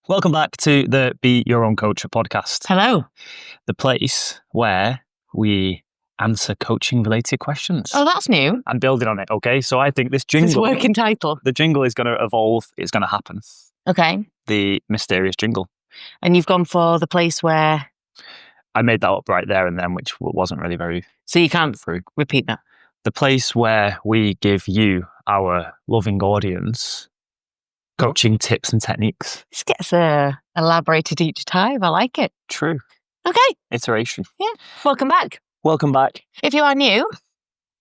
Welcome back to the Be Your Own Coach podcast, Hello. the place where we answer coaching related questions. Oh, that's new. I'm building on it, okay? So I think this It's jingle, working title. the jingle is going to evolve. It's going to happen. Okay. The mysterious jingle. And you've gone for the place where... I made that up right there and then, which wasn't really very So you can't through. repeat that. The place where we give you, our loving audience, coaching tips and techniques. This gets elaborated each time. I like it. True. Okay. Iteration. Yeah. Welcome back. Welcome back. If you are new,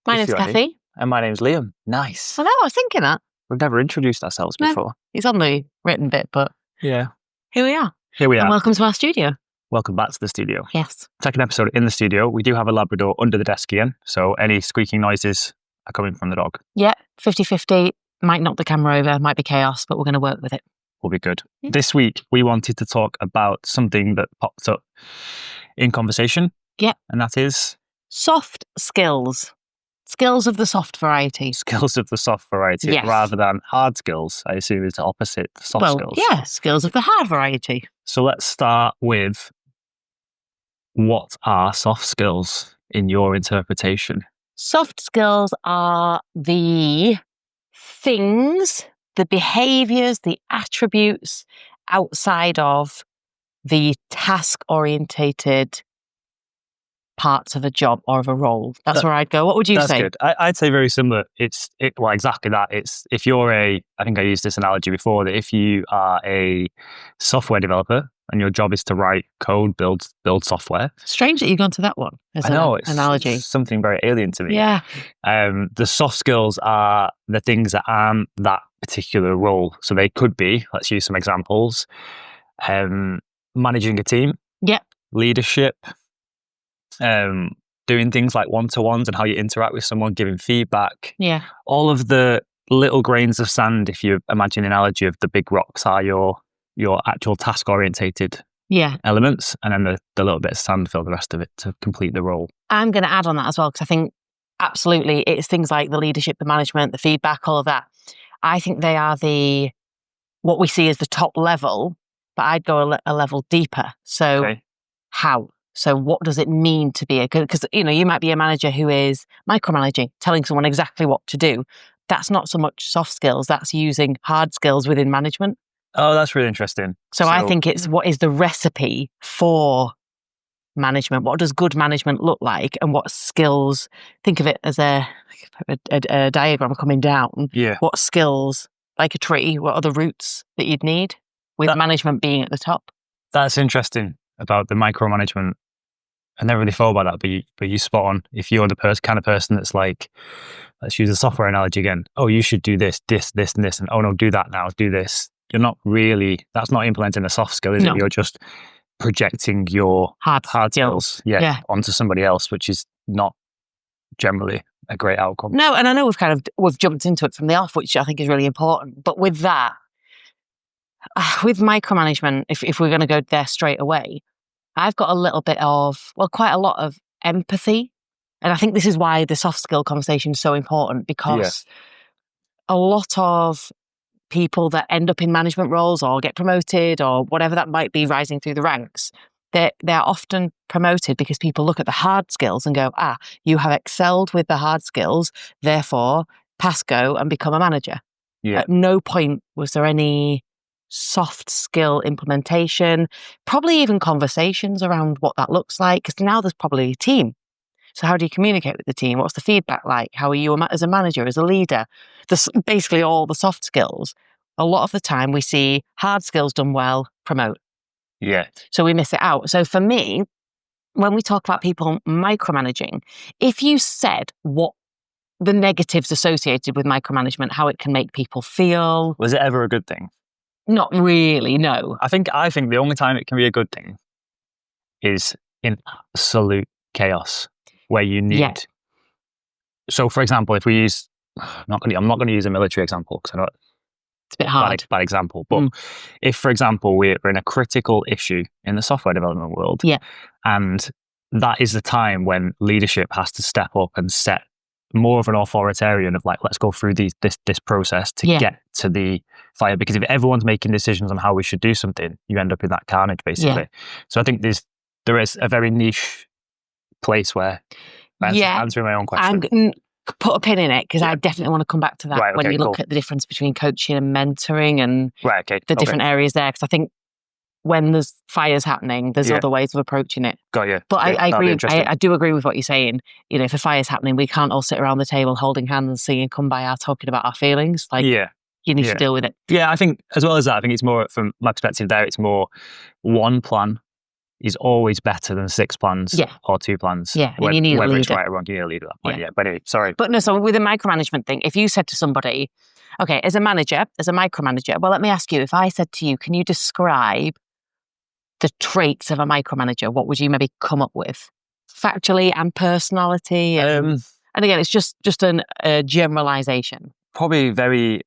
my If name's you are new. Kathy. And my name's Liam. Nice. I know, I was thinking that. We've never introduced ourselves No. before. It's on the written bit, but Yeah. here we are. Here we And are. welcome to our studio. Welcome back to the studio. Yes. Second episode in the studio. We do have a Labrador under the desk again, so any squeaking noises are coming from the dog. Yeah, 50-50. Might knock the camera over, might be chaos, but we're going to work with it. Will be good. Yeah. This week, we wanted to talk about something that popped up in conversation. Yeah. And that is Soft skills. Skills of the soft variety. skills of the soft variety Yes. rather than hard skills. I assume is the opposite, soft Well, skills. yeah, skills of the hard variety. So let's start with, what are soft skills in your interpretation? Soft skills are the things, the behaviors, the attributes outside of the task orientated parts of a job or of a role. That's That- where I'd go. What would you That's say? good. I'd say very similar. Well, exactly that. It's if you're I think I used this analogy before, that if you are a software developer and your job is to write code, build software. Strange that you've gone to that one as I know an it's analogy. it's something very alien to me. Yeah. The soft skills are the things that aren't that particular role. So they could be, let's use some examples, managing a team. Yep. Leadership, doing things like one-to-ones and how you interact with someone, giving feedback. Yeah. All of the little grains of sand, if you imagine an analogy of the big rocks, are your actual task-orientated Yeah. elements, and then the little bit of sand fill the rest of it to complete the role. I'm going to add on that as well, because I think absolutely it's things like the leadership, the management, the feedback, all of that. I think they are what we see as the top level, but I'd go a level deeper. So Okay. how? So what does it mean to be because you might be a manager who is micromanaging, telling someone exactly what to do. That's not so much soft skills, that's using hard skills within management. Oh, that's really interesting. So I think it's what is the recipe for management? What does good management look like? And what skills, think of it as a diagram coming down. Yeah. What skills, like a tree, what are the roots that you'd need with management being at the top? That's interesting about the micromanagement. I never really thought about that, but you spot on. If you're the kind of person that's like, let's use a software analogy again. Oh, you should do this, and this, and oh no, do that now, do this. You're not really, that's not implementing a soft skill, is No. it? You're just projecting your Hard skills onto somebody else, which is not generally a great outcome. No, and I know we've jumped into it from the off, which I think is really important. But with that, with micromanagement, if we're going to go there straight away, I've got quite a lot of empathy. And I think this is why the soft skill conversation is so important, because a lot of people that end up in management roles or get promoted or whatever that might be, rising through the ranks, they're often promoted because people look at the hard skills and go, you have excelled with the hard skills, therefore pass go and become a manager. Yeah. At no point was there any soft skill implementation, probably even conversations around what that looks like, because now there's probably a team. So how do you communicate with the team? What's the feedback like? How are you as a manager, as a leader? Basically all the soft skills. A lot of the time we see hard skills done well, promote. Yeah. So we miss it out. So for me, when we talk about people micromanaging, if you said what the negatives associated with micromanagement, how it can make people feel. Was it ever a good thing? Not really, no. I think the only time it can be a good thing is in absolute chaos, where you need. Yeah. So, for example, if we use, I'm not going to use a military example because I know It's a bit hard. bad example. But if, for example, we're in a critical issue in the software development world, Yeah. and that is the time when leadership has to step up and set more of an authoritarian of like, let's go through this process to get to the fire. Because if everyone's making decisions on how we should do something, you end up in that carnage, basically. So I think there is a very niche place where answering my own question. Put a pin in it, because I definitely want to come back to that when you look at the difference between coaching and mentoring and the different areas there. Because I think when there's fires happening, there's other ways of approaching it. Got you. But I agree. I do agree with what you're saying. You know, if a fire's happening, we can't all sit around the table holding hands and singing "Kumbaya," talking about our feelings. Like, you need to deal with it. Yeah, I think as well as that, I think it's more from my perspective there. It's more one plan is always better than 6 plans or 2 plans. Yeah, and you need a leader. Whether it's right or wrong, you need a leader at that point. But anyway, sorry. But no, so with the micromanagement thing, if you said to somebody, okay, as a micromanager, well, let me ask you, if I said to you, can you describe the traits of a micromanager, what would you maybe come up with? Factually and personality? And again, it's just a generalization. Probably very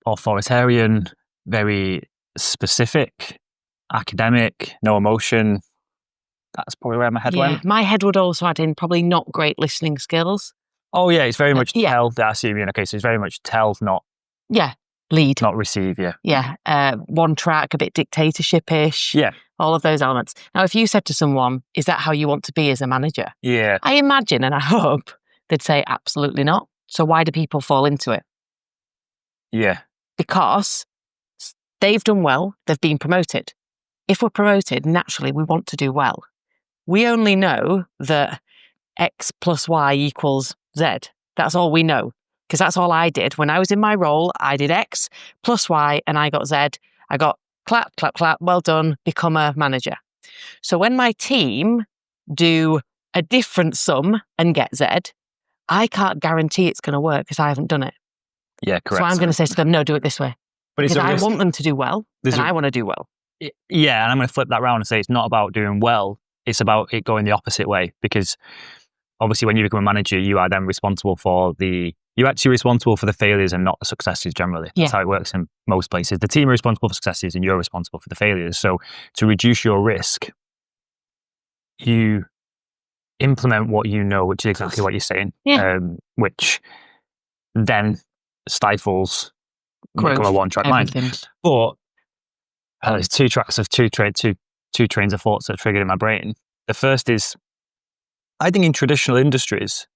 authoritarian, very specific, academic, no emotion. That's probably where my head went. My head would also add in probably not great listening skills. Oh yeah, it's very much tell. I see you in a case. It's very much tell, not lead, not receive. One track, a bit dictatorship-ish. All of those elements. Now, if you said to someone, "Is that how you want to be as a manager?" I imagine and I hope they'd say, "Absolutely not." So why do people fall into it? Because they've done well. They've been promoted. If we're promoted, naturally, we want to do well. We only know that X plus Y equals Z. That's all we know, because that's all I did. When I was in my role, I did X plus Y and I got Z. I got clap, clap, clap, well done, become a manager. So when my team do a different sum and get Z, I can't guarantee it's going to work because I haven't done it. Yeah, correct. So I'm going to say to them, no, do it this way. Because I want them to do well and I want to do well. Yeah, and I'm going to flip that around and say it's not about doing well. It's about it going the opposite way, because obviously when you become a manager, you are then responsible for you're actually responsible for the failures and not the successes generally. That's how it works in most places. The team are responsible for successes and you're responsible for the failures. So to reduce your risk, you implement what you know, which is exactly what you're saying, which then stifles growth, a one-track mind. But there's 2 tracks of two trains of thoughts that are triggered in my brain. The first is, I think in traditional industries,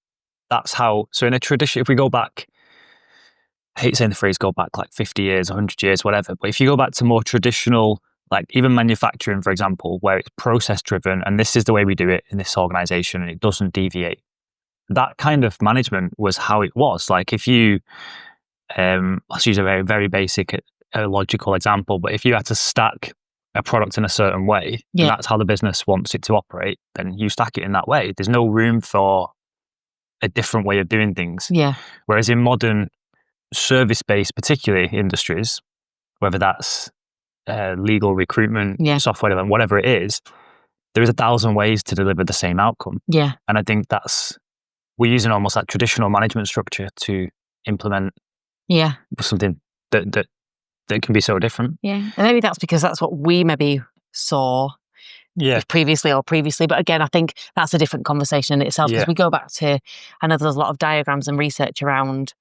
that's how, so in a tradition, if we go back, I hate saying the phrase go back like 50 years, 100 years, whatever, but if you go back to more traditional, like even manufacturing, for example, where it's process driven, and this is the way we do it in this organization and it doesn't deviate. That kind of management was how it was. Like if you, let's use a very, very basic, logical example, but if you had to stack a product in a certain way, and that's how the business wants it to operate, then you stack it in that way. There's no room for a different way of doing things. Whereas in modern service-based, particularly industries, whether that's legal, recruitment, software development, whatever it is, there is 1,000 ways to deliver the same outcome. And I think we're using almost that traditional management structure to implement something that can be so different. And maybe that's because that's what we maybe saw previously. But again, I think that's a different conversation in itself, because we go back to, I know there's a lot of diagrams and research around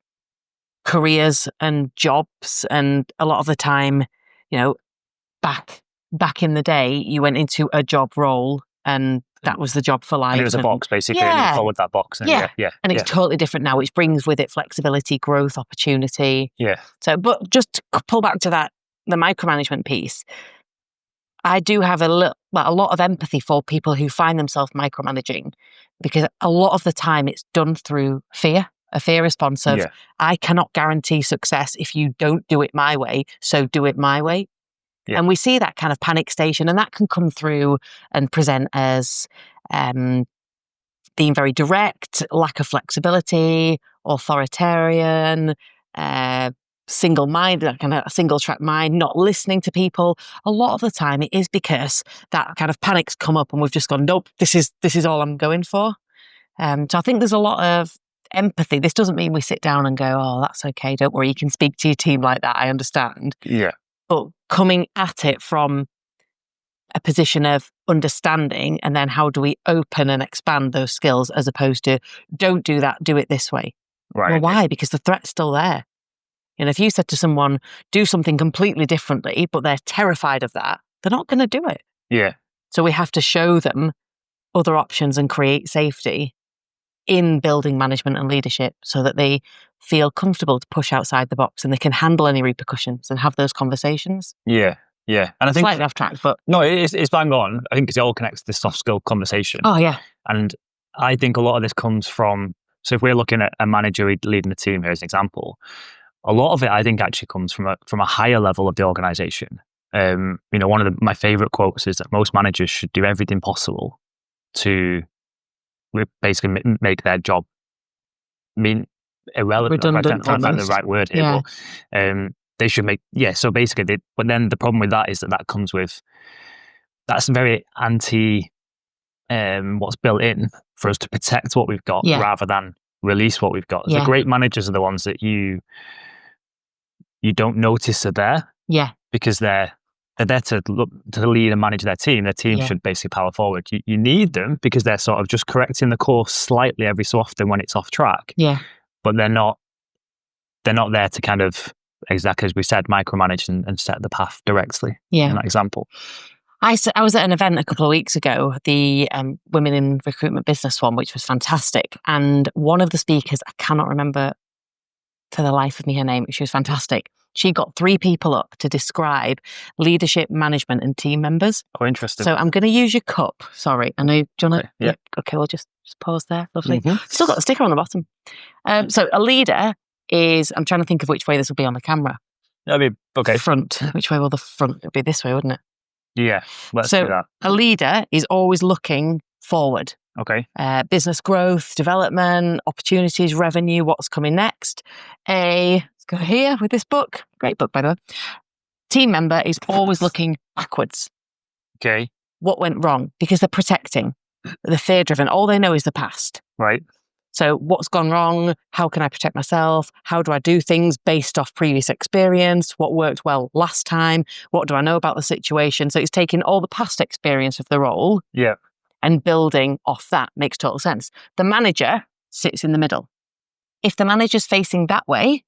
careers and jobs, and a lot of the time, you know, back in the day, you went into a job role and that was the job for life. And it was a box, basically, and you followed that box. And and it's totally different now, which brings with it flexibility, growth, opportunity. So, but just to pull back to that, the micromanagement piece, I do have a lot of empathy for people who find themselves micromanaging, because a lot of the time it's done through fear, a fear response of, I cannot guarantee success if you don't do it my way, so do it my way. And we see that kind of panic station, and that can come through and present as being very direct, lack of flexibility, authoritarian, single-minded, kind of a single-track mind, not listening to people. A lot of the time it is because that kind of panic's come up and we've just gone, nope, this is all I'm going for. So I think there's a lot of empathy. This doesn't mean we sit down and go, oh, that's okay, don't worry, you can speak to your team like that, I understand. But coming at it from a position of understanding, and then how do we open and expand those skills, as opposed to don't do that, do it this way. Right. Well, why? Because the threat's still there. And if you said to someone, do something completely differently, but they're terrified of that, they're not going to do it. Yeah. So we have to show them other options and create safety in building management and leadership, so that they feel comfortable to push outside the box and they can handle any repercussions and have those conversations. Yeah. Yeah. And I think Slightly off track, but no, it's bang on. I think it all connects to this soft skill conversation. oh yeah, And I think a lot of this comes from, so if we're looking at a manager leading a team here as an example, a lot of it I think actually comes from a higher level of the organization. One of my favorite quotes is that most managers should do everything possible to basically make their job irrelevant. Redundant, I'm trying to find the almost. right word here. Yeah. But, they should make, so basically, but then the problem with that is that comes with, that's very anti what's built in for us to protect what we've got rather than release what we've got. The great managers are the ones that you don't notice are there. Yeah. Because they're there to lead and manage their team. Their team should basically power forward. You need them because they're sort of just correcting the course slightly every so often when it's off track. Yeah. But they're not there to kind of, exactly as we said, micromanage and set the path directly in that example. I was at an event a couple of weeks ago, the Women in Recruitment Business one, which was fantastic. And one of the speakers, I cannot remember for the life of me her name, she was fantastic. She got 3 people up to describe leadership, management and team members. Oh, interesting. So I'm going to use your cup. Sorry. I know, do you want to? Yeah. Okay, we'll just pause there. Lovely. Mm-hmm. Still got the sticker on the bottom. So a leader is, I'm trying to think of which way this will be on the camera. That'd be, okay. Front. Which way will the front? It'll be this way, wouldn't it? Yeah, let's do that. A leader is always looking forward. Okay. Business growth, development, opportunities, revenue, what's coming next. Let's go here with this book. Great book, by the way. Team member is always looking backwards. Okay. What went wrong? Because they're protecting. They're fear-driven. All they know is the past. Right. So what's gone wrong? How can I protect myself? How do I do things based off previous experience? What worked well last time? What do I know about the situation? So it's taking all the past experience of the role and building off that. Makes total sense. The manager sits in the middle. If the manager's facing that way,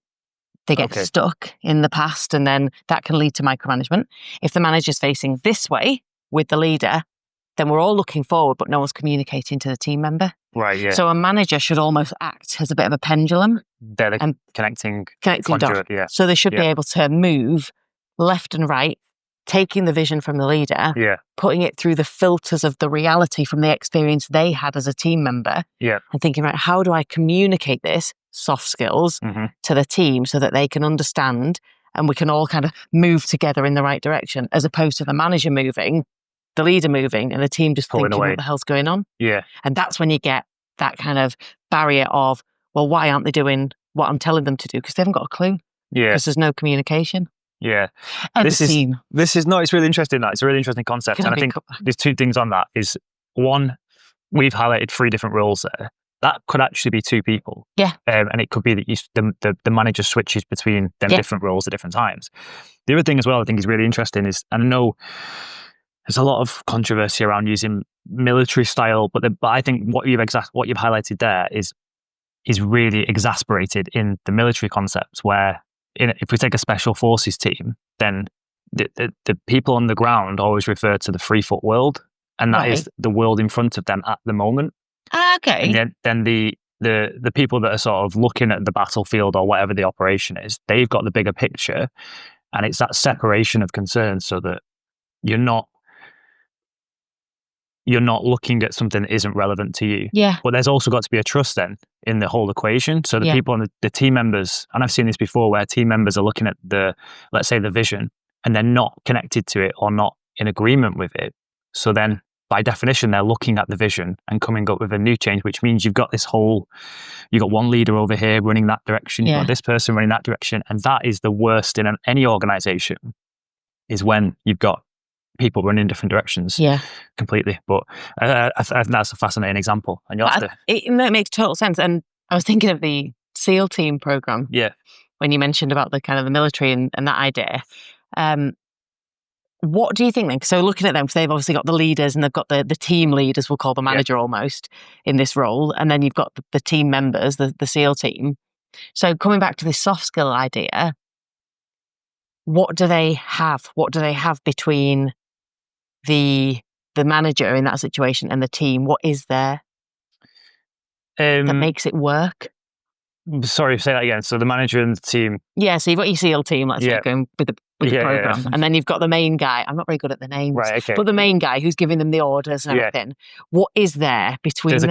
they get stuck in the past, and then that can lead to micromanagement. If the manager's facing this way with the leader, then we're all looking forward, but no one's communicating to the team member. Right, yeah. So a manager should almost act as a bit of a pendulum. They're connecting dots. Yeah. So they should be able to move left and right, taking the vision from the leader, putting it through the filters of the reality from the experience they had as a team member, and thinking, right, how do I communicate this, soft skills, to the team so that they can understand and we can all kind of move together in the right direction, as opposed to the manager moving, the leader moving, and the team just thinking, what the hell's going on? Yeah. And that's when you get that kind of barrier of, well, why aren't they doing what I'm telling them to do? Because they haven't got a clue. Yeah. Because there's no communication. Yeah. It's really interesting. It's a really interesting concept. And I think there's 2 things on that. Is one, we've highlighted 3 different roles there. That could actually be 2 people. Yeah. And it could be that the manager switches between them different roles at different times. The other thing as well I think is really interesting is, and I know there's a lot of controversy around using military style, but I think what you've highlighted there is really exasperated in the military concepts, where if we take a special forces team, then the people on the ground always refer to the free foot world, and that is the world in front of them at the moment. Okay. And then the people that are sort of looking at the battlefield or whatever the operation is, they've got the bigger picture, and it's that separation of concerns so that you're not looking at something that isn't relevant to you. Yeah. But there's also got to be a trust then in the whole equation. So the people on the team members, and I've seen this before, where team members are looking at let's say the vision, and they're not connected to it or not in agreement with it. So then by definition, they're looking at the vision and coming up with a new change, which means you've got one leader over here running that direction. You've got this person running that direction. And that is the worst in any organization, is when you've got people running in different directions completely. But I think that's a fascinating example. And it makes total sense. And I was thinking of the SEAL team program. Yeah. When you mentioned about the kind of the military and that idea. what do you think then? So looking at them, because they've obviously got the leaders and they've got the team leaders, we'll call the manager almost in this role. And then you've got the team members, the SEAL team. So coming back to this soft skill idea, what do they have? What do they have between the manager in that situation and the team? What is there that makes it work? Sorry, say that again. So the manager and the team. Yeah, so you've got your SEAL team, let's say, going with the program. And then you've got the main guy. I'm not very good at the names. Right, okay. But the main guy who's giving them the orders and everything. What is there between them?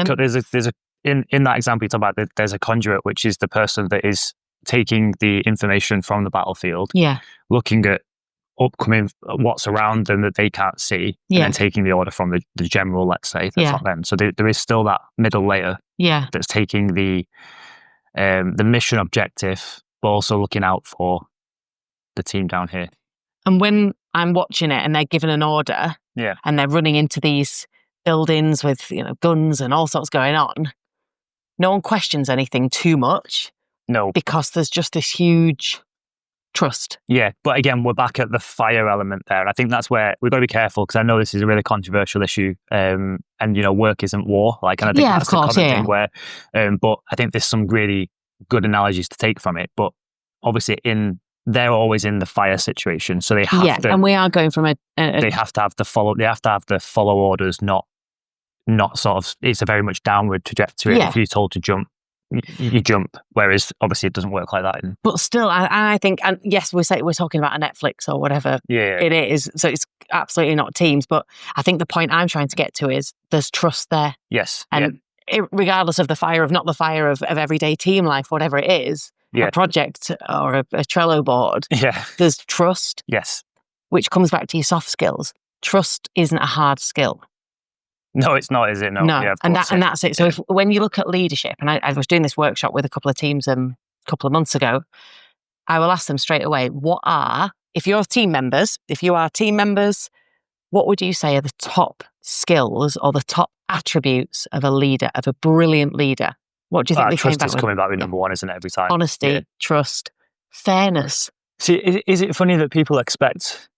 In that example you talk about, there's a conduit, which is the person that is taking the information from the battlefield, looking at upcoming what's around them that they can't see, and then taking the order from the general, let's say, that's not them. So there is still that middle layer that's taking the mission objective, but also looking out for the team down here. And when I'm watching it and they're given an order and they're running into these buildings with guns and all sorts going on, no one questions anything too much. No. Because there's just this huge trust. Yeah, but again, we're back at the fire element there. I think that's where we've got to be careful, because I know this is a really controversial issue, and work isn't war. And I think that's the common thing where, but I think there's some really good analogies to take from it. But obviously, they're always in the fire situation, so they have to. And we are going from they have to have the follow. They have to have the follow orders, not sort of. It's a very much downward trajectory. If you're told to jump, you jump, whereas obviously it doesn't work like that. But still, I think, and yes, we're talking about a Netflix or whatever it is, so it's absolutely not teams, but I think the point I'm trying to get to is there's trust there. Yes. And regardless of the fire of everyday team life, whatever it is, a project or a Trello board, there's trust. Yes. Which comes back to your soft skills. Trust isn't a hard skill. No, it's not, is it? No. Yeah, and that's it. So when you look at leadership, and I was doing this workshop with a couple of teams a couple of months ago, I will ask them straight away, if you are team members, what would you say are the top skills or the top attributes of a leader, of a brilliant leader? What do you think they came back with? Trust is coming back with number one, isn't it, every time? Honesty, trust, fairness. See, is it funny that people expect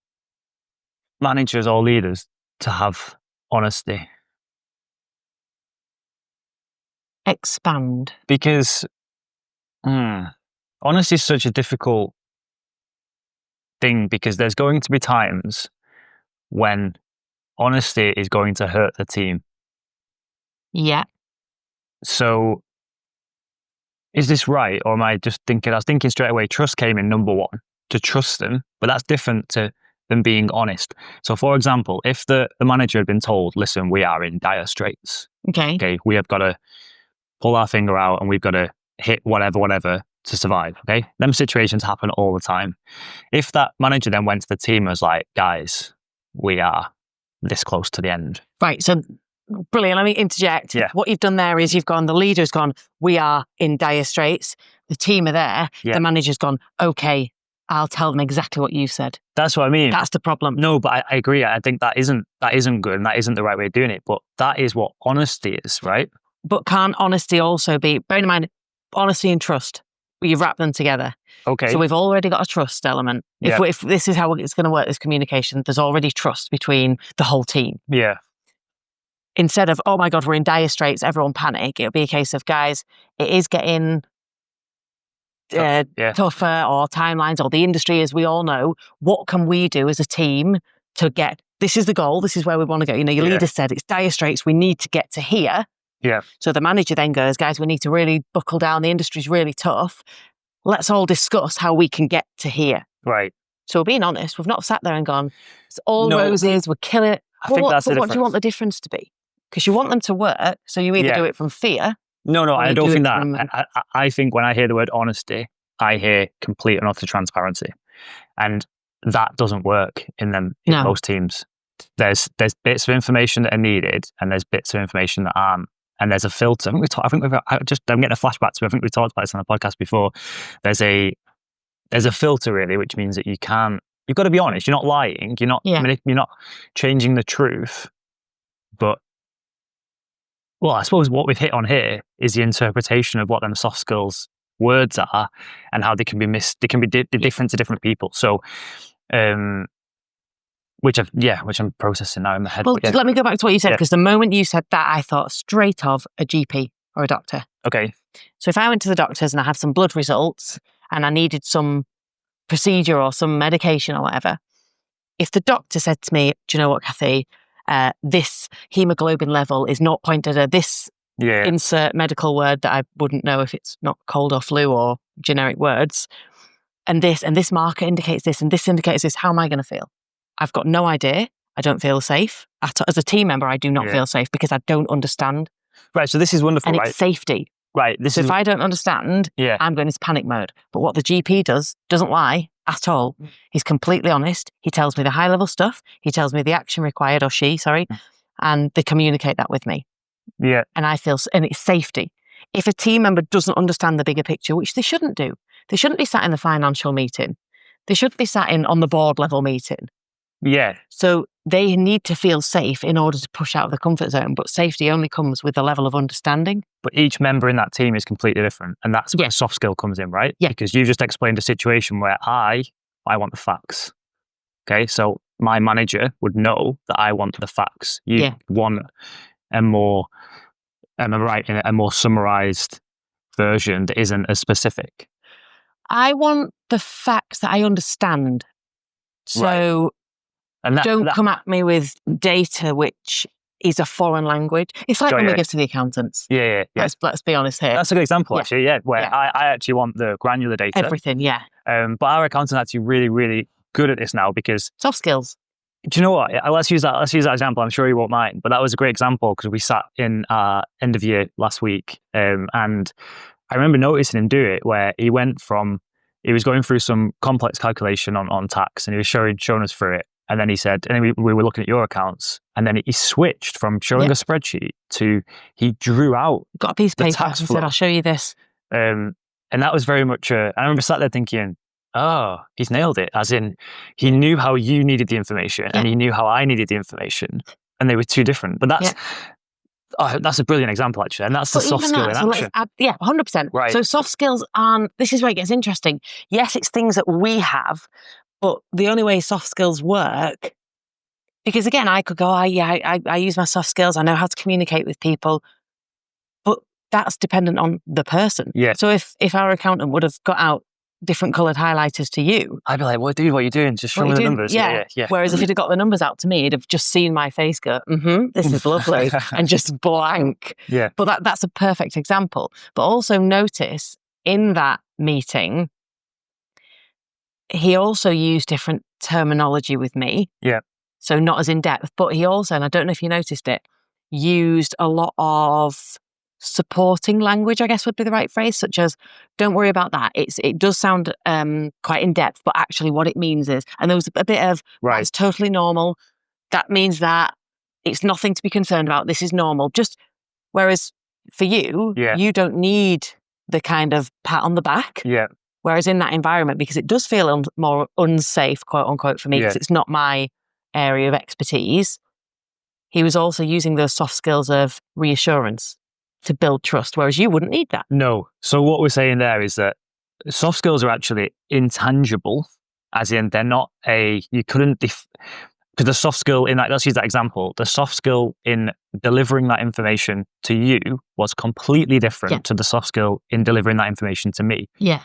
managers or leaders to have honesty? Expand. Because honesty is such a difficult thing, because there's going to be times when honesty is going to hurt the team. Yeah. So is this right? Or am I just thinking, I was thinking straight away, trust came in number one, to trust them, but that's different to them being honest. So for example, if the manager had been told, listen, we are in dire straits. Okay, we have got to pull our finger out and we've got to hit whatever to survive. Okay, them situations happen all the time. If that manager then went to the team and was like, guys, we are this close to the end. Right, so brilliant. Let me interject. Yeah. What you've done there is the leader's gone, we are in dire straits. The team are there. The manager's gone, okay, I'll tell them exactly what you said. That's what I mean. That's the problem. No, but I agree. I think that isn't good, and that isn't the right way of doing it. But that is what honesty is, right? But can't honesty also be, bearing in mind, honesty and trust, you've wrapped them together. Okay. So we've already got a trust element. If this is how it's going to work, this communication, there's already trust between the whole team. Yeah. Instead of, oh my God, we're in dire straits, everyone panic, it'll be a case of, guys, it is getting tougher, or timelines, or the industry, as we all know. What can we do as a team to get, this is the goal, this is where we want to go. Your leader said it's dire straits, we need to get to here. Yeah. So the manager then goes, guys, we need to really buckle down. The industry's really tough. Let's all discuss how we can get to here. Right. So we're being honest. We've not sat there and gone, it's all roses, we're killing it. I think that's the difference. What do you want the difference to be? Because you want them to work. So you either do it from fear. No, I don't think that. I think when I hear the word honesty, I hear complete and utter transparency. And that doesn't work in most teams. There's bits of information that are needed, and there's bits of information that aren't. And there's a filter. I'm getting a flashback to, I think we talked about this on the podcast before. There's a filter, really, which means that you've got to be honest. You're not lying. You're not changing the truth. But, well, I suppose what we've hit on here is the interpretation of what them soft skills words are, and how they can be different to different people. So, which I'm processing now in my head. Well, Yeah. let me go back to what you said, Yeah. because the moment you said that, I thought straight of a GP or a doctor. Okay. So if I went to the doctors and I had some blood results and I needed some procedure or some medication or whatever, if the doctor said to me, do you know what, Kathy, this hemoglobin level is not pointed at this Yeah. insert medical word that I wouldn't know if it's not cold or flu or generic words, and this marker indicates this and this indicates this, how am I going to feel? I've got no idea. I don't feel safe. As a team member, I do not feel safe because I don't understand. Right. So this is wonderful, And right? it's safety. Right. So if I don't understand, I'm going into panic mode. But what the GP doesn't lie at all. He's completely honest. He tells me the high level stuff. He tells me the action required, or she, sorry, and they communicate that with me. Yeah. And I feel, and it's safety. If a team member doesn't understand the bigger picture, which they shouldn't do, they shouldn't be sat in the financial meeting. They shouldn't be sat in on the board level meeting. Yeah. So they need to feel safe in order to push out of the comfort zone. But safety only comes with a level of understanding. But each member in that team is completely different. And that's where soft skill comes in, right? Yeah. Because you just explained a situation where I want the facts. Okay. So my manager would know that I want the facts. You want a more, am I right, in a more summarized version that isn't as specific. I want the facts that I understand. So and don't come at me with data which is a foreign language. It's like when we get to the accountants. Yeah. Let's be honest here. That's a good example, actually, where I actually want the granular data. Everything, but our accountants are actually really, really good at this now because... Soft skills. Do you know what? Let's use that example. I'm sure you won't mind, but that was a great example because we sat in our end of year last week, and I remember noticing him do it where he was going through some complex calculation on tax, and he was showing us through it, and then he said, and then we were looking at your accounts, and then he switched from showing a spreadsheet to he drew out got a piece of paper tax and flow. said, "I'll show you this," and that was very much. I remember sat there thinking, oh, he's nailed it. As in, he knew how you needed the information and he knew how I needed the information. And they were two different. But that's a brilliant example, actually. And that's the soft skill in action. 100%. Right. So soft skills aren't, this is where it gets interesting. Yes, it's things that we have, but the only way soft skills work, because again, I could go, I use my soft skills. I know how to communicate with people. But that's dependent on the person. Yeah. So if our accountant would have got out different coloured highlighters to you, I'd be like, what are you doing? Just show me the numbers. Yeah. Whereas if he'd have got the numbers out to me, he'd have just seen my face go, this is lovely, and just blank. Yeah. But that's a perfect example. But also notice in that meeting, he also used different terminology with me. Yeah. So not as in depth, but he also, and I don't know if you noticed it, used a lot of supporting language, I guess would be the right phrase, such as, don't worry about that. It does sound quite in depth, but actually what it means is, and there was a bit of, that's totally normal. That means that it's nothing to be concerned about. This is normal. Just, whereas for you, you don't need the kind of pat on the back. Yeah. Whereas in that environment, because it does feel more unsafe, quote unquote, for me, because it's not my area of expertise, he was also using those soft skills of reassurance to build trust, whereas you wouldn't need that. No. So what we're saying there is that soft skills are actually intangible, as in they're not you couldn't, because the soft skill in that, let's use that example, the soft skill in delivering that information to you was completely different to the soft skill in delivering that information to me. Yeah.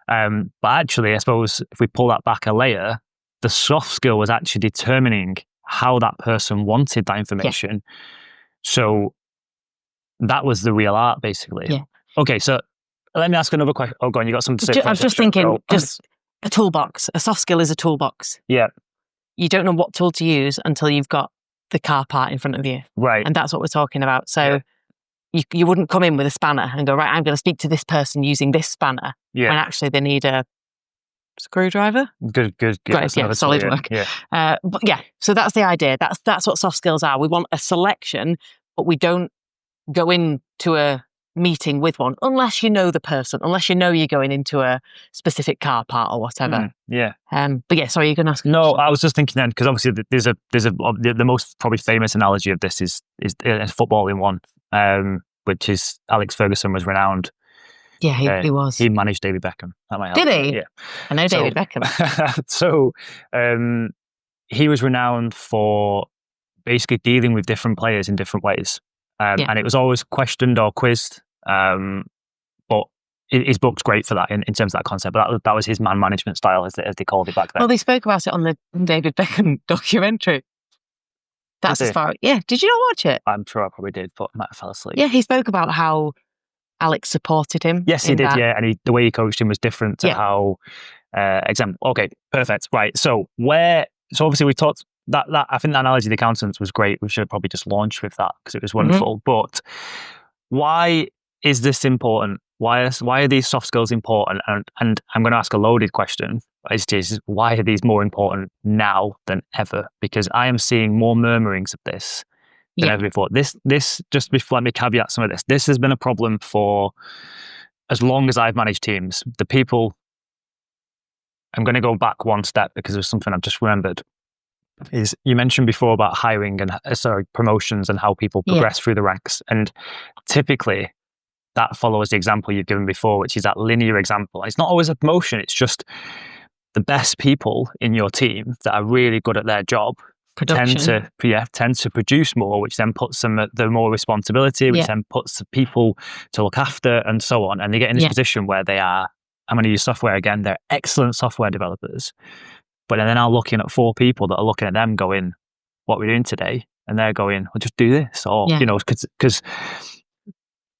But actually, I suppose if we pull that back a layer, the soft skill was actually determining how that person wanted that information. Yeah. So that was the real art, basically. Yeah. Okay, so let me ask another question. Oh, go on, you got something to say? I was just thinking, just a toolbox. A soft skill is a toolbox. Yeah. You don't know what tool to use until you've got the car part in front of you. Right. And that's what we're talking about. So you wouldn't come in with a spanner and go, right, I'm going to speak to this person using this spanner. Yeah. When actually they need a screwdriver. Good. Great, solid work. Yeah. But yeah, so that's the idea. That's what soft skills are. We want a selection, but we don't go into a meeting with one unless you know the person, unless you know you're going into a specific car part or whatever. Yeah. But yeah, sorry, you're going to ask. No, I was just thinking then, because obviously there's the most probably famous analogy of this is football in one, which is Alex Ferguson was renowned. Yeah, he was. He managed David Beckham. That might help. Did he? Yeah. I know David Beckham. So, he was renowned for basically dealing with different players in different ways. And it was always questioned or quizzed. But his book's great for that in terms of that concept. But that was his man management style, as they called it back then. Well, they spoke about it on the David Beckham documentary. That's as far. Yeah. Did you not watch it? I'm sure I probably did, but I might have fell asleep. Yeah, he spoke about how Alex supported him. Yes, he did. Yeah, and the way he coached him was different to how. Example. Okay, perfect. Right. So obviously we talked that I think the analogy of the accountants was great. We should have probably just launched with that because it was wonderful. But why is this important? Why are these soft skills important? And I'm going to ask a loaded question. Is why are these more important now than ever? Because I am seeing more murmurings of this than ever before. This just let me caveat some of this. This has been a problem for as long as I've managed teams. The people. I'm going to go back one step because there's something I've just remembered. Is you mentioned before about hiring and promotions and how people progress through the ranks, and typically that follows the example you've given before, which is that linear example. It's not always a promotion; it's just the best people in your team that are really good at their job tend to produce more, which then puts them at the more responsibility, which then puts the people to look after, and so on. And they get in this position where they are. I'm going to use software again. They're excellent software developers. But then they're now looking at 4 people that are looking at them going, what are we doing today? And they're going, well, just do this. Or, because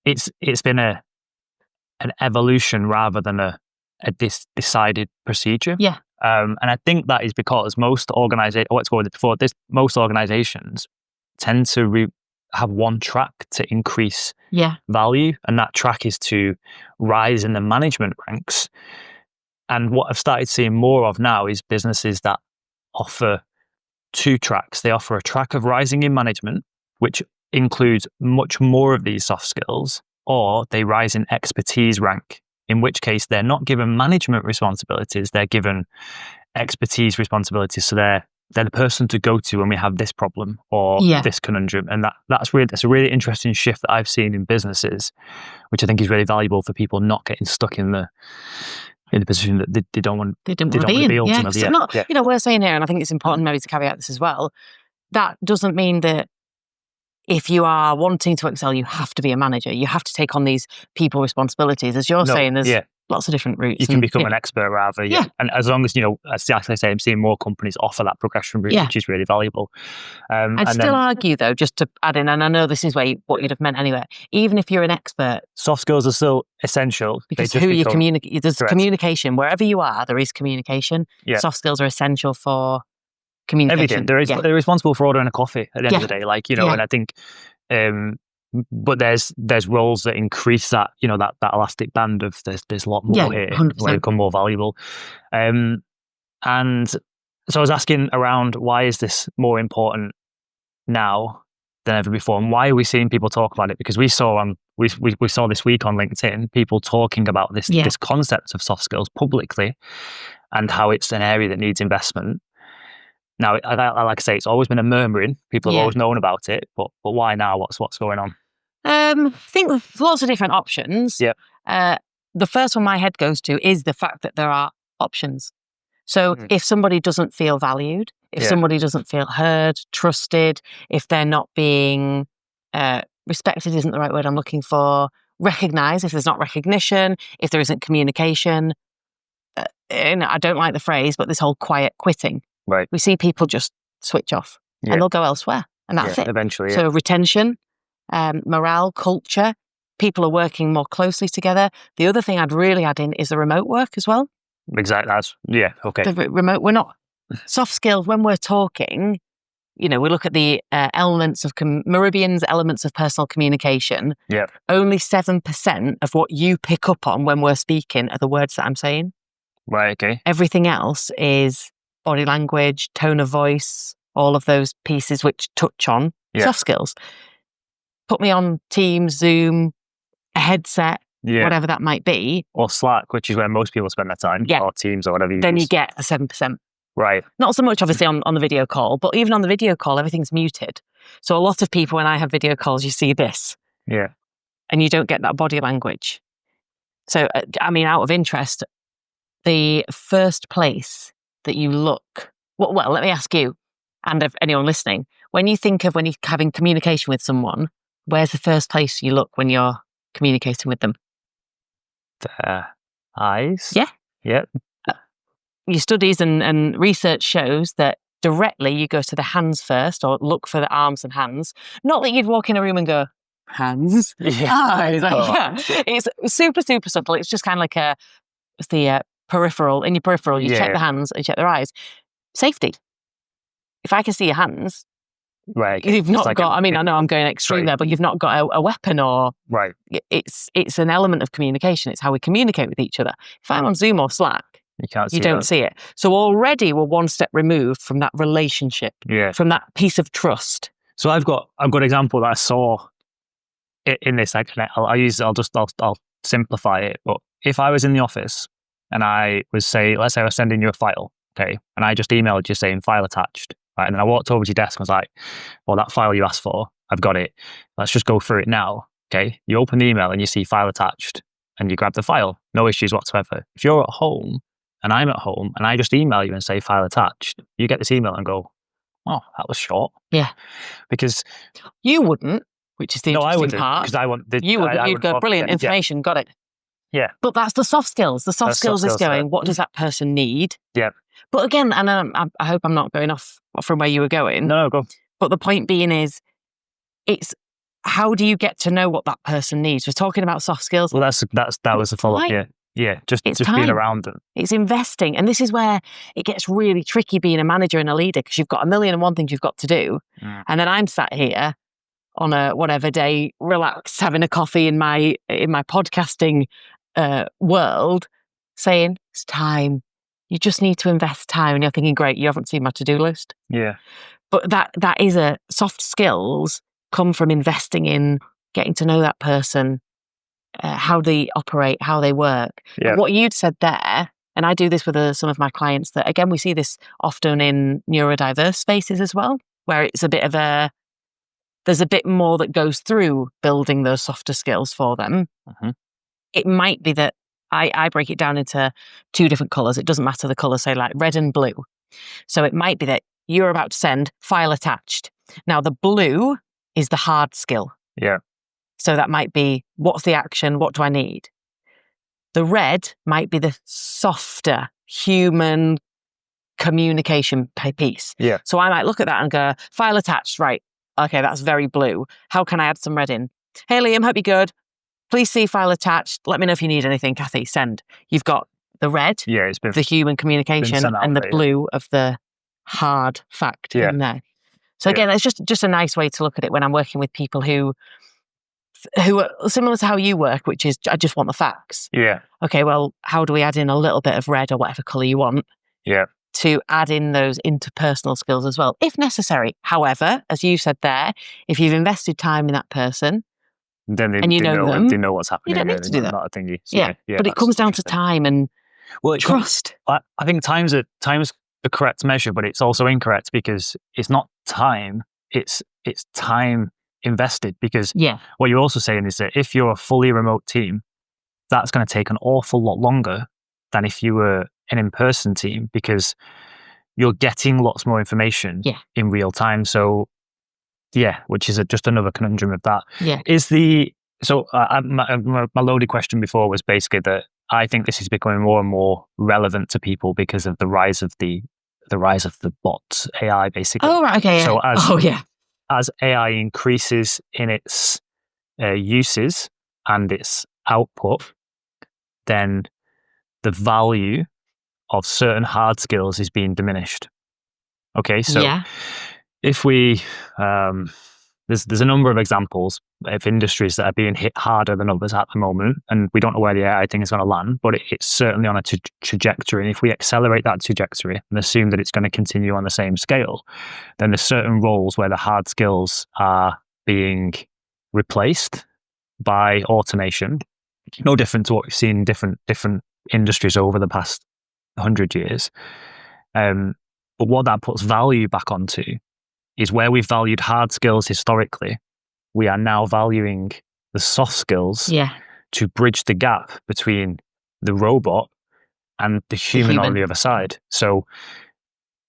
it's been an evolution rather than a decided procedure. Yeah. And I think that is because most organizations tend to have one track to increase value. And that track is to rise in the management ranks. And what I've started seeing more of now is businesses that offer 2 tracks. They offer a track of rising in management, which includes much more of these soft skills, or they rise in expertise rank, in which case they're not given management responsibilities, they're given expertise responsibilities. So they're the person to go to when we have this problem or this conundrum. And that's a really interesting shift that I've seen in businesses, which I think is really valuable for people not getting stuck in the position that they don't want to be in. We're saying here, and I think it's important maybe to caveat this as well, that doesn't mean that if you are wanting to excel, you have to be a manager. You have to take on these people responsibilities. As you're saying, there's lots of different routes. You can become an expert rather. Yeah. And as long as, as I say, I'm seeing more companies offer that progression route, which is really valuable. I'd still argue, though, just to add in, and I know this is what you'd have meant anyway, even if you're an expert. Soft skills are still essential. Because who you communicate, there's communication. Wherever you are, there is communication. Yeah. Soft skills are essential for communication. Everything. They're responsible for ordering a coffee at the end of the day. And I think... but there's roles that increase that that elastic band of there's a lot more here 100%. where they become more valuable, and so I was asking around why is this more important now than ever before, and why are we seeing people talk about it? Because we saw this week on LinkedIn people talking about this concept of soft skills publicly and how it's an area that needs investment. Now, I like I say, it's always been a murmuring. People have always known about it, but why now? What's going on? I think there's lots of different options. Yeah. The first one my head goes to is the fact that there are options. So if somebody doesn't feel valued, if somebody doesn't feel heard, trusted, if they're not being respected isn't the right word I'm looking for, recognized, if there's not recognition, if there isn't communication, and I don't like the phrase, but this whole quiet quitting. Right. We see people just switch off and they'll go elsewhere, and that's it. Eventually. So retention, morale, culture, people are working more closely together. The other thing I'd really add in is the remote work as well. Exactly. Okay. The remote, we're not soft skills when we're talking. We look at the elements of Meridian's elements of personal communication. Yeah. Only 7% of what you pick up on when we're speaking are the words that I'm saying. Right. Okay. Everything else is body language, tone of voice, all of those pieces which touch on soft skills. Put me on Teams, Zoom, a headset, whatever that might be. Or Slack, which is where most people spend their time, or Teams or whatever you Then use. you get a 7%. Right. Not so much, obviously, on the video call, but even on the video call, everything's muted. So a lot of people, when I have video calls, you see this. Yeah. And you don't get that body language. So, out of interest, the first place that you look Well, let me ask you, and if anyone listening, when you think of when you're having communication with someone, where's the first place you look when you're communicating with them? Their eyes. Yeah. Yeah. Your studies and research shows that directly you go to the hands first, or look for the arms and hands. Not that you'd walk in a room and go, hands, eyes. It's super, super subtle. It's just kind of like it's the peripheral. In your peripheral, you check the hands and you check their eyes. Safety. If I can see your hands, right, you've not got. I know I'm going extreme there, but you've not got a weapon, or right. It's an element of communication. It's how we communicate with each other. If I'm on Zoom or Slack, you don't see it. So already we're one step removed from that relationship, from that piece of trust. So I've got an example that I saw in this. I'll simplify it. But if I was in the office and let's say I was sending you a file, okay, and I just emailed you saying file attached, right, and then I walked over to your desk and was like, well, that file you asked for, I've got it. Let's just go through it now, okay? You open the email and you see file attached, and you grab the file. No issues whatsoever. If you're at home and I'm at home and I just email you and say file attached, you get this email and go, oh, that was short. Yeah. Because you wouldn't, which is the interesting part. Because I want you'd go, brilliant information, got it. Yeah. But that's the soft skills. The soft skills is going, what does that person need? Yeah. But again, and I hope I'm not going off from where you were going. No, go. But the point being is, it's how do you get to know what that person needs? We're talking about soft skills. Well, that was the follow-up. Yeah. Yeah, just being around them. It's investing. And this is where it gets really tricky being a manager and a leader, because you've got 1,001 things you've got to do. And then I'm sat here on a whatever day, relaxed, having a coffee in my podcasting world, saying, it's time. You just need to invest time. And you're thinking, great, you haven't seen my to-do list. Yeah. But that is soft skills come from investing in getting to know that person, how they operate, how they work. Yeah. What you'd said there, and I do this with some of my clients, that again, we see this often in neurodiverse spaces as well, where it's a bit of there's a bit more that goes through building those softer skills for them. Mm-hmm. It might be that I break it down into two different colours. It doesn't matter the colour, say like red and blue. So it might be that you're about to send file attached. Now the blue is the hard skill. Yeah. So that might be, what's the action? What do I need? The red might be the softer human communication piece. Yeah. So I might look at that and go, file attached, right. Okay, that's very blue. How can I add some red in? Hey, Liam, hope you're good. Please see file attached. Let me know if you need anything, Kathy. Send. You've got the red, it's been the human communication, and the blue of the hard fact in there. So again, it's just a nice way to look at it when I'm working with people who are similar to how you work, which is, I just want the facts. Yeah. Okay, well, how do we add in a little bit of red or whatever colour you want? Yeah. To add in those interpersonal skills as well, if necessary. However, as you said there, if you've invested time in that person, then they know what's happening. You don't need to do that. Not a thingy. So yeah, but it comes down to time and trust. I think time's the correct measure, but it's also incorrect, because it's not time. It's time invested, because what you're also saying is that if you're a fully remote team, that's going to take an awful lot longer than if you were an in-person team, because you're getting lots more information in real time. So which is just another conundrum of that. My loaded question before was basically that I think this is becoming more and more relevant to people because of the rise of the bot AI, basically. Oh, right, okay. So as AI increases in its uses and its output, then the value of certain hard skills is being diminished. Okay, so if we there's a number of examples of industries that are being hit harder than others at the moment, and we don't know where the AI thing is going to land, but it's certainly on a trajectory. And if we accelerate that trajectory and assume that it's going to continue on the same scale, then there's certain roles where the hard skills are being replaced by automation. No different to what we've seen in different industries over the past 100 years. But what that puts value back onto is where we've valued hard skills historically, we are now valuing the soft skills to bridge the gap between the robot and the human on the other side. So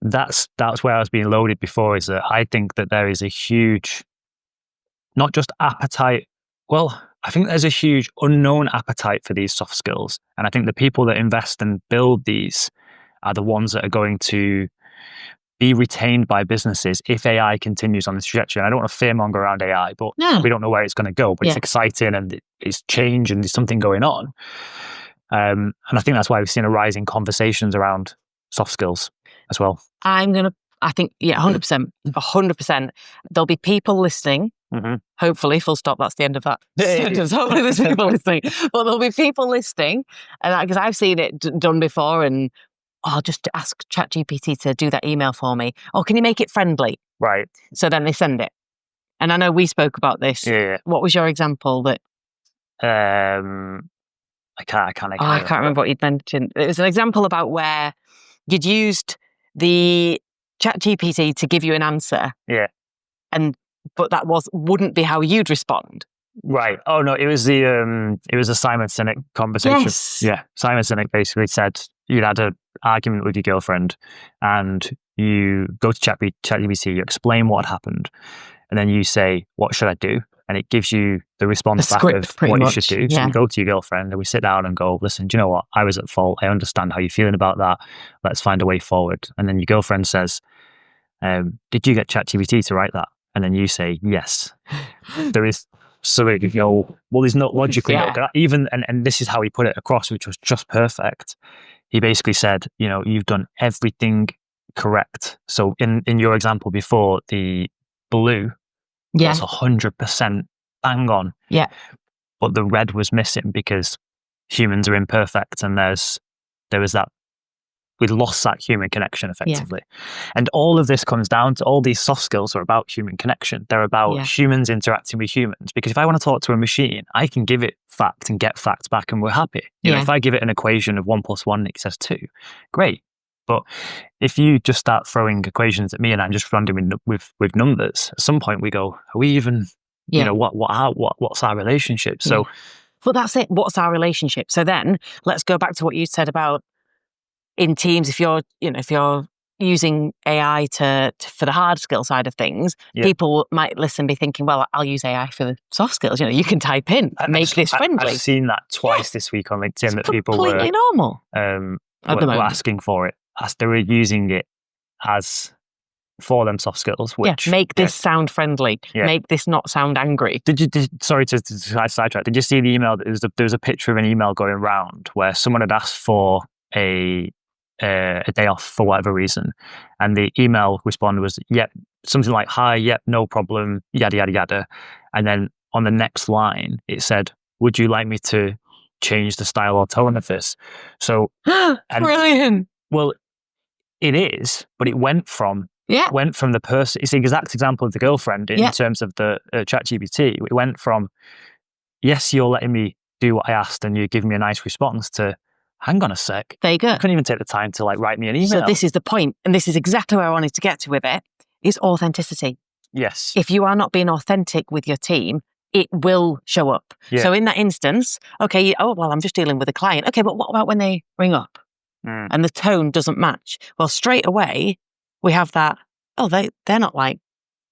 that's where I was being loaded before, is that I think that there is a huge, not just appetite. Well, I think there's a huge unknown appetite for these soft skills. And I think the people that invest and build these are the ones that are going to be retained by businesses if AI continues on this trajectory. And I don't want to fearmonger around AI, but we don't know where it's going to go. But it's exciting and it's change and there's something going on. And I think that's why we've seen a rise in conversations around soft skills as well. I think, 100%. 100%. There'll be people listening. Mm-hmm. Hopefully, full stop, that's the end of that. Because hopefully there's people listening. But there'll be people listening. And because I've seen it done before, and I'll just ask ChatGPT to do that email for me. Oh, can you make it friendly? Right. So then they send it. And I know we spoke about this. Yeah. What was your example that... I can't remember what you'd mentioned. It was an example about where you'd used the ChatGPT to give you an answer. Yeah. But that wouldn't be how you'd respond. Right. Oh no, it was a Simon Sinek conversation. Yes. Yeah. Simon Sinek basically said you'd had an argument with your girlfriend and you go to ChatGPT, you explain what had happened, and then you say, what should I do? And it gives you the response back of what you should do. So you go to your girlfriend and we sit down and go, listen, do you know what? I was at fault. I understand how you're feeling about that. Let's find a way forward. And then your girlfriend says, did you get ChatGPT to write that? And then you say, yes. There is, so you go, well, there's not logically, even, and this is how he put it across, which was just perfect. He basically said, you've done everything correct. So in your example before, the blue was 100% bang on. Yeah. But the red was missing because humans are imperfect and there was that, we'd lost that human connection effectively. Yeah. And all of this comes down to, all these soft skills are about human connection. They're about humans interacting with humans. Because if I want to talk to a machine, I can give it fact and get facts back and we're happy. You know, if I give it an equation of 1 + 1, it says 2, great. But if you just start throwing equations at me and I'm just running with numbers, at some point we go, are we even, what's our relationship? So, well, that's it. What's our relationship? So then let's go back to what you said about in teams. If you're using AI for the hard skill side of things, people might listen, be thinking, well, I'll use AI for the soft skills. You can type in, make this friendly. I've seen that twice this week on LinkedIn, that people completely normal were asking for it. As they were using it as for them soft skills, which make this sound friendly, make this not sound angry. Sorry to sidetrack. Did you see the email? There was a picture of an email going around where someone had asked for a day off for whatever reason, and the email respond was something like, hi, no problem, yada yada yada, and then on the next line it said, would you like me to change the style or tone of this? So brilliant. Well, it is, but it went from the person. It's the exact example of the girlfriend in terms of the ChatGPT. It went from, yes, you're letting me do what I asked and you're giving me a nice response, to, hang on a sec. There you go. I couldn't even take the time to write me an email. So this is the point, and this is exactly where I wanted to get to with it, is authenticity. Yes. If you are not being authentic with your team, it will show up. Yeah. So in that instance, okay, I'm just dealing with a client. Okay, but what about when they ring up? And the tone doesn't match? Well, straight away, we have that, they're not like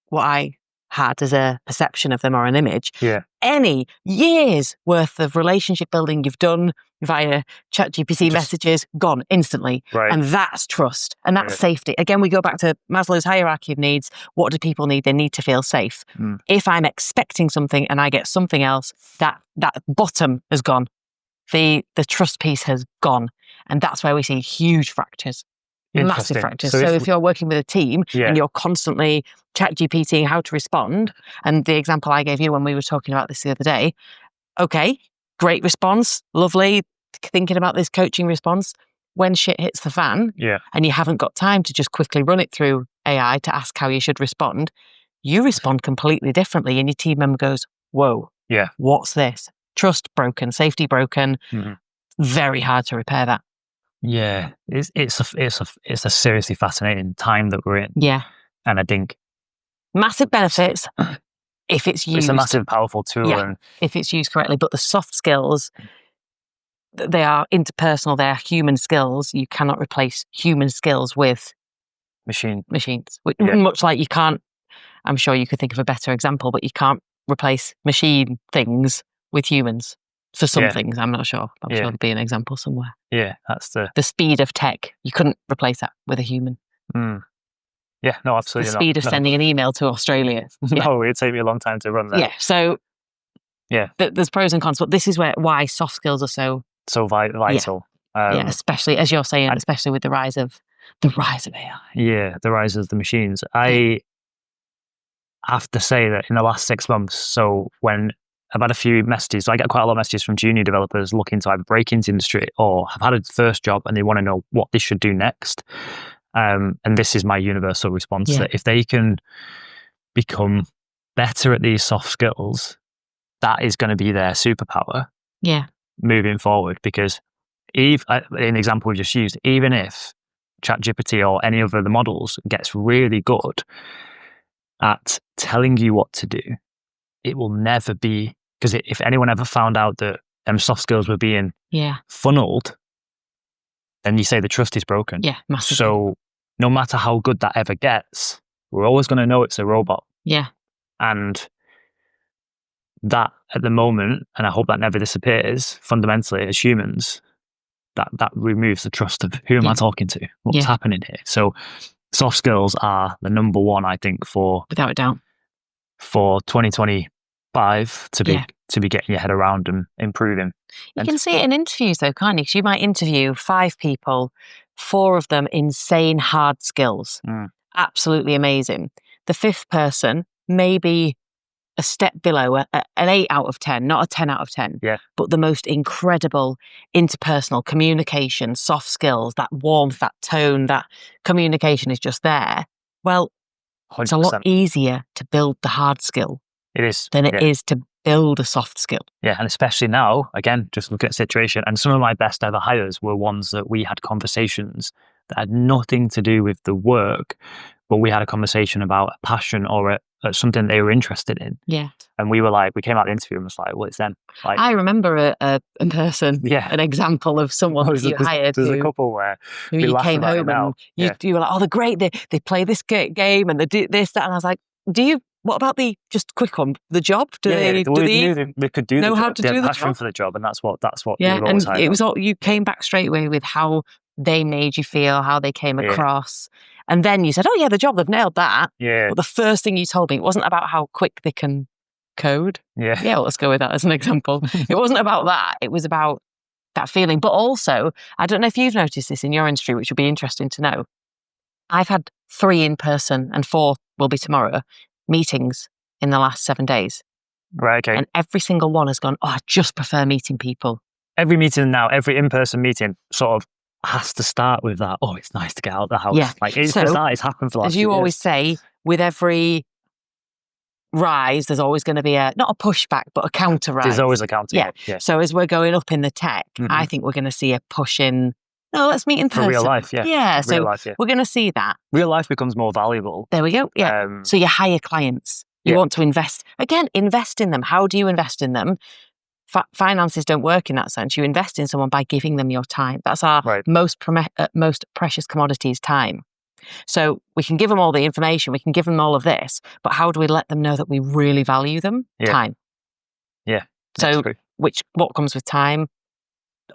what I had as a perception of them or an image. Yeah. Any years worth of relationship building you've done via ChatGPT messages, gone instantly. Right. And that's trust. And that's safety. Again, we go back to Maslow's hierarchy of needs. What do people need? They need to feel safe. If I'm expecting something and I get something else, that bottom has gone. The trust piece has gone. And that's where we see huge fractures, massive fractures. So if you're working with a team and you're constantly ChatGPTing how to respond, and the example I gave you when we were talking about this the other day, okay, great response, lovely, thinking about this coaching response. When shit hits the fan and you haven't got time to just quickly run it through AI to ask how you should respond, you respond completely differently and your team member goes, whoa, what's this? Trust broken, safety broken, very hard to repair that. Yeah, it's a seriously fascinating time that we're in. Yeah, and I think massive benefits if it's used. It's a massive, powerful tool, and if it's used correctly. But the soft skills, they are interpersonal. They are human skills. You cannot replace human skills with machines. Yeah. Much like you can't, I'm sure you could think of a better example, but you can't replace machine things with humans for some things. I'm not sure. I'm sure there'll be an example somewhere. Yeah, that's the speed of tech. You couldn't replace that with a human. Yeah, no, absolutely not. The speed of sending an email to Australia. No, it'd take me a long time to run that. Yeah, so there's pros and cons, but this is why soft skills are so vital. Especially as you're saying, especially with the rise of AI. Yeah, the rise of the machines. I have to say that in the last 6 months, so when I've had a few messages, so I get quite a lot of messages from junior developers looking to either break into industry or have had a first job and they want to know what they should do next. And this is my universal response, that if they can become better at these soft skills, that is going to be their superpower moving forward. Because an example we just used, even if ChatGPT or any of the models gets really good at telling you what to do, it will never be, because if anyone ever found out that soft skills were being funneled, then you say the trust is broken. Yeah, massively. So no matter how good that ever gets, we're always going to know it's a robot. Yeah. And that at the moment, and I hope that never disappears, fundamentally as humans, that removes the trust of who am I talking to? What's happening here? So soft skills are the number one, I think, without a doubt, for 2025 to be getting your head around and improving. You can see it in interviews though, can't you? Because you might interview 5 people, 4 of them insane hard skills, absolutely amazing. The 5th person maybe a step below, an 8 out of 10, not a 10 out of 10, but the most incredible interpersonal communication, soft skills, that warmth, that tone, that communication is just there. Well, 100%. It's a lot easier to build the hard skill than it is to build a soft skill. Yeah, and especially now, again, just look at the situation, and some of my best ever hires were ones that we had conversations that had nothing to do with the work, but we had a conversation about a passion or something they were interested in. Yeah. And we were like, we came out of the interview and was like, well, it's them. Like, I remember a person, an example of someone you hired. There's a couple where you came home and you were like, oh, they're great. They play this game and they do this, that. And I was like, what about just quick one, the job? They could do know how to do the passion job for the job, and that's what. Yeah, and it was all, you came back straight away with how they made you feel, how they came across, and then you said, "Oh yeah, the job, they've nailed that." Yeah. But the first thing you told me, it wasn't about how quick they can code. Yeah. Yeah, well, let's go with that as an example. It wasn't about that. It was about that feeling. But also, I don't know if you've noticed this in your industry, which would be interesting to know. I've had 3 in person and 4 will be tomorrow meetings in the last 7 days. Right, okay. And every single one has gone, oh, I just prefer meeting people. Every meeting now, every in-person meeting sort of has to start with that, oh, it's nice to get out of the house. Yeah. Like, it's happened for the last as you always say, with every rise, there's always going to be not a pushback, but a counter rise. There's always a counter. Yeah. So as we're going up in the tech, I think we're going to see a push in, no, let's meet in person. For real life, Yeah, so real life, we're going to see that. Real life becomes more valuable. There we go, yeah. So you hire clients. You want to invest. Again, invest in them. How do you invest in them? Finances don't work in that sense. You invest in someone by giving them your time. That's our most precious commodity is time. So we can give them all the information. We can give them all of this. But how do we let them know that we really value them? Yeah. Time. Yeah. So what comes with time?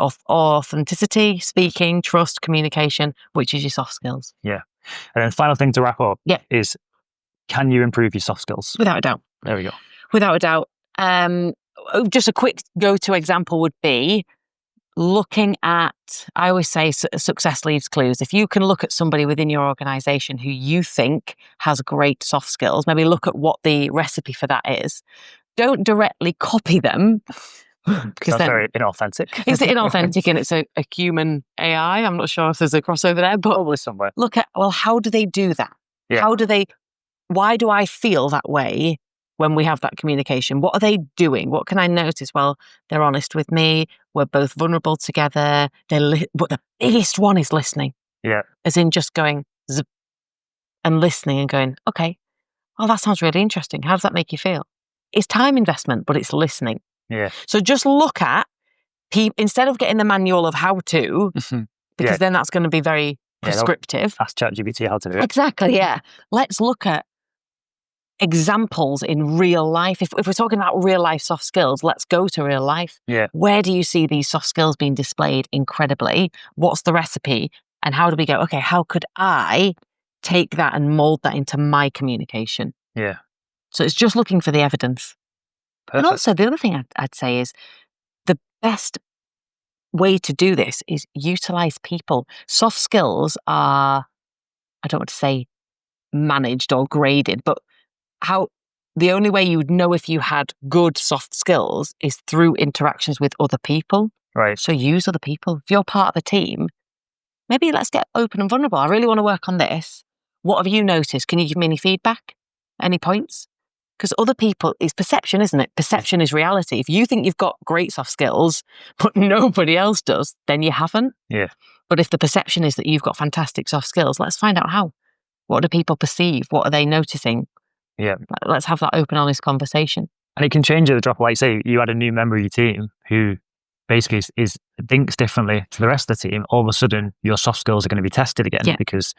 Authenticity, speaking, trust, communication, which is your soft skills. Yeah. And then final thing to wrap up is, can you improve your soft skills? Without a doubt. There we go. Without a doubt. Just a quick go-to example would be looking at, I always say success leaves clues. If you can look at somebody within your organization who you think has great soft skills, maybe look at what the recipe for that is. Don't directly copy them. Because that's very inauthentic. It's inauthentic and it's a human AI. I'm not sure if there's a crossover there, but probably somewhere. Look at, well, how do they do that? Yeah. Why do I feel that way when we have that communication? What are they doing? What can I notice? Well, they're honest with me. We're both vulnerable together. But the biggest one is listening. Yeah. As in just going zip and listening and going, okay, well, that sounds really interesting. How does that make you feel? It's time investment, but it's listening. Yeah. So just look at, instead of getting the manual of how to, because then that's going to be very prescriptive. Ask ChatGPT how to do it. Exactly, yeah. Let's look at examples in real life. If we're talking about real life soft skills, let's go to real life. Yeah. Where do you see these soft skills being displayed incredibly? What's the recipe? And how do we go, okay, how could I take that and mold that into my communication? Yeah. So it's just looking for the evidence. Perfect. And also the other thing I'd say is the best way to do this is utilize people. Soft skills are, I don't want to say managed or graded, but the only way you would know if you had good soft skills is through interactions with other people. Right. So use other people. If you're part of a team, maybe let's get open and vulnerable. I really want to work on this. What have you noticed? Can you give me any feedback? Any points? Because other people, it's perception, isn't it? Perception is reality. If you think you've got great soft skills, but nobody else does, then you haven't. Yeah. But if the perception is that you've got fantastic soft skills, let's find out how. What do people perceive? What are they noticing? Yeah. Let's have that open, honest conversation. And it can change at the drop. Like, say you had a new member of your team who basically thinks differently to the rest of the team. All of a sudden, your soft skills are going to be tested again because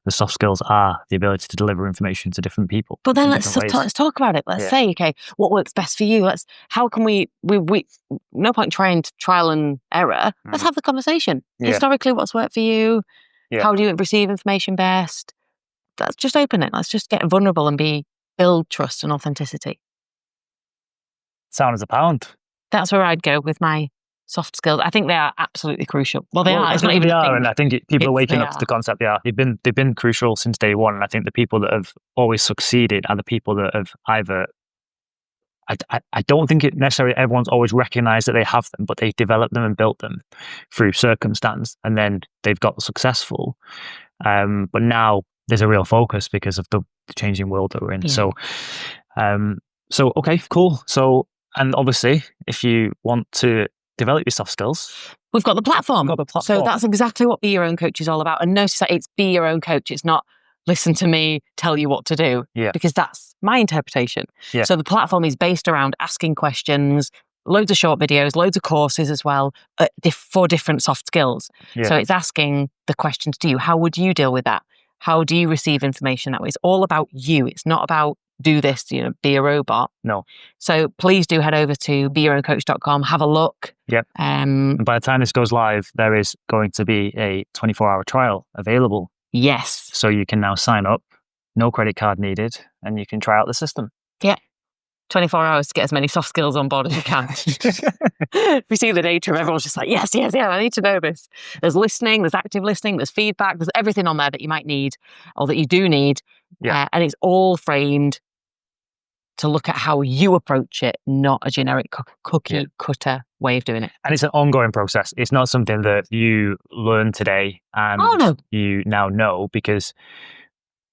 the soft skills are the ability to deliver information to different people. But then let's talk about it. Let's say, okay, what works best for you? How can we no point trying to trial and error. Let's have the conversation. Yeah. Historically, what's worked for you? Yeah. How do you receive information best? Let's just open it. Let's just get vulnerable and build trust and authenticity. Sound as a pound. That's where I'd go with my soft skills. I think they are absolutely crucial. Well, they are. It's not even a thing. And I think people are waking up to the concept. They are. They've been crucial since day one. And I think the people that have always succeeded are the people that have either. I don't think it necessarily everyone's always recognized that they have them, but they've developed them and built them through circumstance, and then they've got successful. But now there's a real focus because of the changing world that we're in. Yeah. So okay, cool. So, and obviously, if you want to develop your soft skills, we've got the platform. So that's exactly what Be Your Own Coach is all about. And notice that it's Be Your Own Coach. It's not listen to me tell you what to do. Yeah. Because that's my interpretation. Yeah. So the platform is based around asking questions, loads of short videos, loads of courses as well for different soft skills. Yeah. So it's asking the questions to you. How would you deal with that? How do you receive information that way? It's all about you. It's not about do this, be a robot. No. So please do head over to BeYourOwnCoach.com, have a look. Yep. And by the time this goes live, there is going to be a 24-hour trial available. Yes. So you can now sign up, no credit card needed, and you can try out the system. Yeah. 24 hours to get as many soft skills on board as you can. We see the data and everyone's just like, yes, I need to know this. There's listening, there's active listening, there's feedback, there's everything on there that you might need or that you do need. Yeah. And it's all framed to look at how you approach it, not a generic cookie cutter way of doing it. And it's an ongoing process. It's not something that you learn today and you now know, because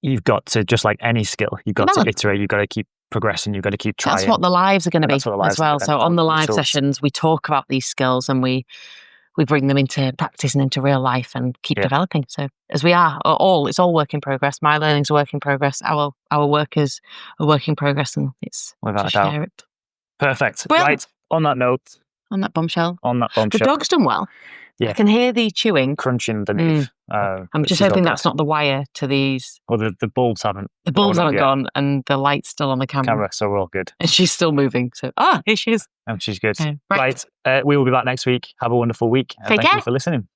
you've got to, just like any skill, you've got to iterate, you've got to keep progressing, you've got to keep trying. That's what the lives are going to be as well. So on the live sessions, we talk about these skills and we bring them into practice and into real life and keep developing. So as we are, it's all work in progress. My learning's a work in progress. Our work is a work in progress, and it's without a doubt. Share it. Perfect. Well, right. On that note. On that bombshell. The dog's done well. Yeah. I can hear the chewing. Crunching underneath. I'm just hoping that's not the wire to these. Well, the bulbs haven't. The bulbs haven't gone, and the light's still on the camera. So we're all good. And she's still moving. So, here she is. And she's good. Right. We will be back next week. Have a wonderful week. Take care. Thank you for listening.